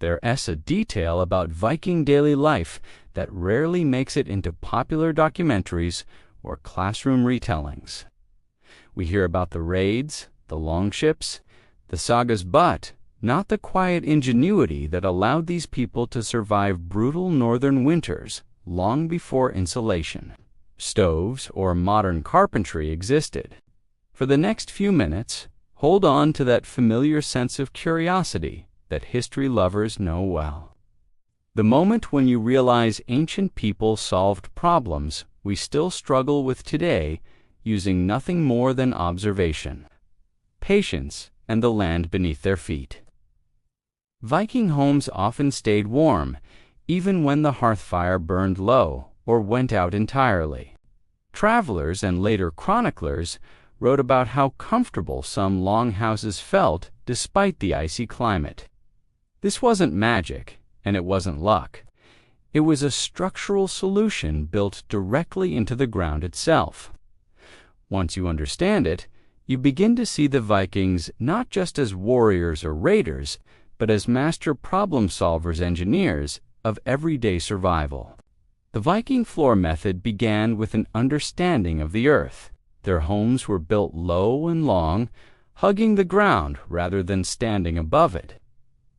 There's a detail about Viking daily life that rarely makes it into popular documentaries or classroom retellings. We hear about the raids, the longships, the sagas, but not the quiet ingenuity that allowed these people to survive brutal northern winters long before insulation, stoves, or modern carpentry existed. For the next few minutes, hold on to that familiar sense of curiosity that history lovers know well. The moment when you realize ancient people solved problems we still struggle with today using nothing more than observation, patience, and the land beneath their feet. Viking homes often stayed warm, even when the hearth fire burned low or went out entirely. Travelers and later chroniclers wrote about how comfortable some longhouses felt despite the icy climate. This wasn't magic, and it wasn't luck. It was a structural solution built directly into the ground itself. Once you understand it, you begin to see the Vikings not just as warriors or raiders, but as master problem solvers, engineers of everyday survival. The Viking floor method began with an understanding of the earth. Their homes were built low and long, hugging the ground rather than standing above it.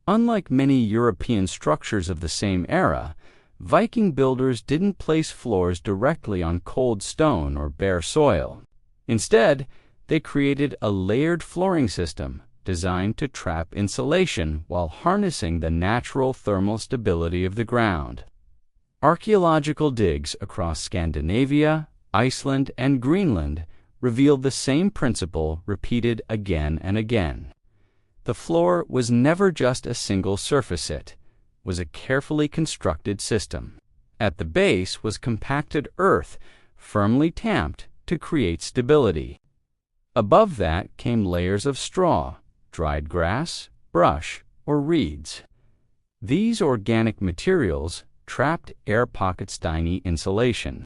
Unlike many European structures of the same era, Viking builders didn't place floors directly on cold stone or bare soil. Instead, they created a layered flooring system designed to trap insulation while harnessing the natural thermal stability of the ground. Archaeological digs across Scandinavia, Iceland, and Greenland revealed the same principle repeated again and again. The floor was never just a single surface, it was a carefully constructed system. At the base was compacted earth, firmly tamped to create stability. Above that came layers of straw, dried grass, brush, or reeds. These organic materials trapped air pockets tiny insulation.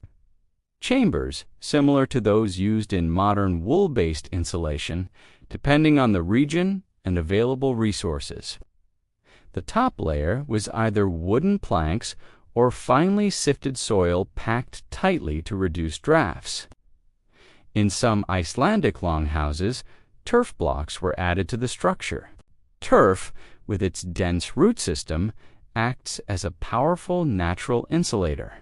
Chambers, similar to those used in modern wool-based insulation, depending on the region and available resources. The top layer was either wooden planks or finely sifted soil packed tightly to reduce drafts. In some Icelandic longhouses, turf blocks were added to the structure. Turf, with its dense root system, acts as a powerful natural insulator.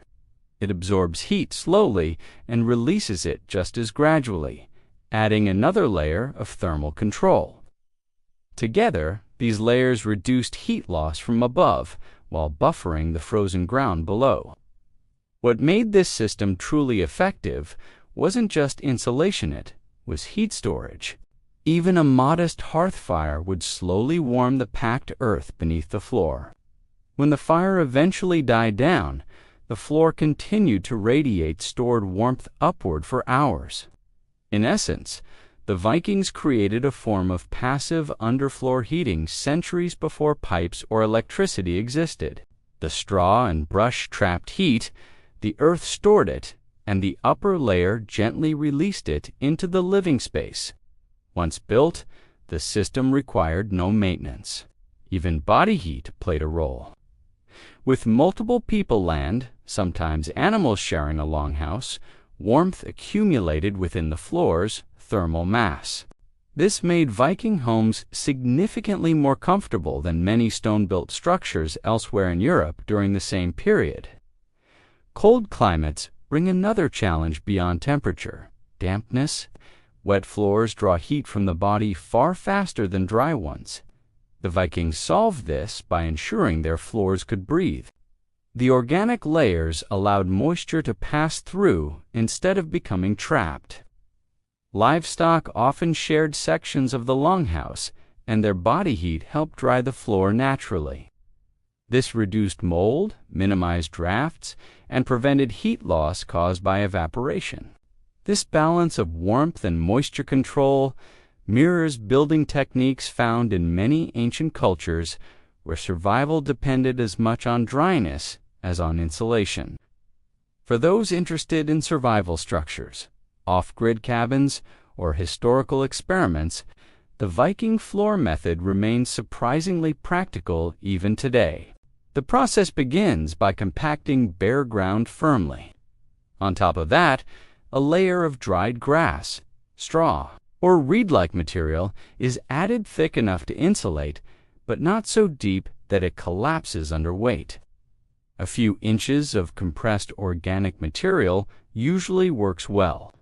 It absorbs heat slowly and releases it just as gradually, adding another layer of thermal control. Together, these layers reduced heat loss from above while buffering the frozen ground below. What made this system truly effective wasn't just insulation, it was heat storage. Even a modest hearth fire would slowly warm the packed earth beneath the floor. When the fire eventually died down, the floor continued to radiate stored warmth upward for hours. In essence, the Vikings created a form of passive underfloor heating centuries before pipes or electricity existed. The straw and brush trapped heat, the earth stored it, and the upper layer gently released it into the living space. Once built, the system required no maintenance. Even body heat played a role. With multiple people, land, sometimes animals sharing a longhouse, warmth accumulated within the floor's thermal mass. This made Viking homes significantly more comfortable than many stone-built structures elsewhere in Europe during the same period. Cold climates bring another challenge beyond temperature: dampness. Wet floors draw heat from the body far faster than dry ones. The Vikings solved this by ensuring their floors could breathe. The organic layers allowed moisture to pass through instead of becoming trapped. Livestock often shared sections of the longhouse, and their body heat helped dry the floor naturally. This reduced mold, minimized drafts, and prevented heat loss caused by evaporation. This balance of warmth and moisture control mirrors building techniques found in many ancient cultures where survival depended as much on dryness as on insulation. For those interested in survival structures, off-grid cabins, or historical experiments, The Viking floor method remains surprisingly practical even today. The process begins by compacting bare ground firmly. On top of that, a layer of dried grass, straw, or reed-like material is added thick enough to insulate, but not so deep that it collapses under weight. A few inches of compressed organic material usually works well.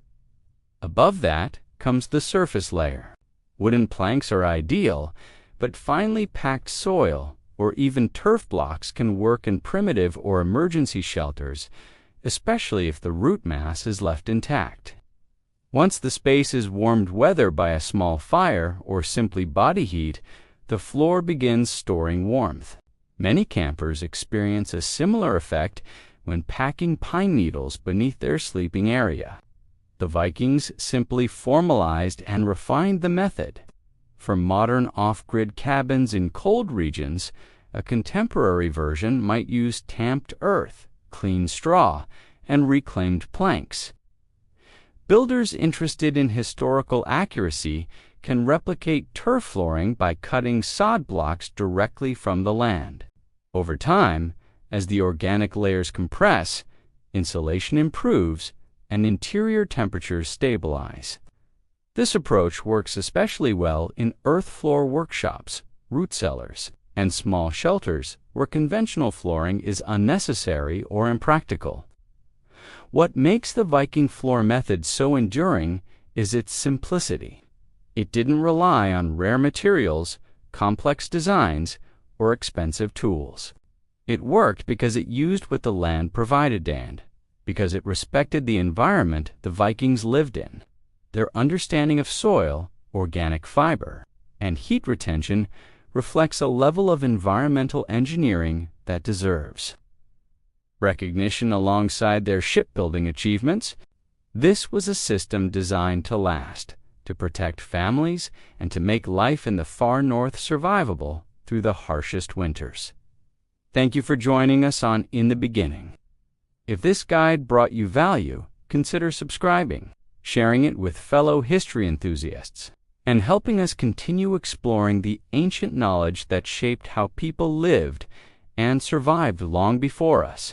Above that comes the surface layer. Wooden planks are ideal, but finely packed soil or even turf blocks can work in primitive or emergency shelters, especially if the root mass is left intact. Once the space is warmed weather by a small fire or simply body heat, the floor begins storing warmth. Many campers experience a similar effect when packing pine needles beneath their sleeping area. The Vikings simply formalized and refined the method. For modern off-grid cabins in cold regions, a contemporary version might use tamped earth, clean straw, and reclaimed planks. Builders interested in historical accuracy can replicate turf flooring by cutting sod blocks directly from the land. Over time, as the organic layers compress, insulation improves and interior temperatures stabilize. This approach works especially well in earth floor workshops, root cellars, and small shelters where conventional flooring is unnecessary or impractical. What makes the Viking floor method so enduring is its simplicity. It didn't rely on rare materials, complex designs, or expensive tools. It worked because it used what the land provided and because it respected the environment the Vikings lived in. Their understanding of soil, organic fiber, and heat retention reflects a level of environmental engineering that deserves recognition alongside their shipbuilding achievements. This was a system designed to last, to protect families, and to make life in the far north survivable through the harshest winters. Thank you for joining us on In the Beginning. If this guide brought you value, consider subscribing, sharing it with fellow history enthusiasts, and helping us continue exploring the ancient knowledge that shaped how people lived and survived long before us.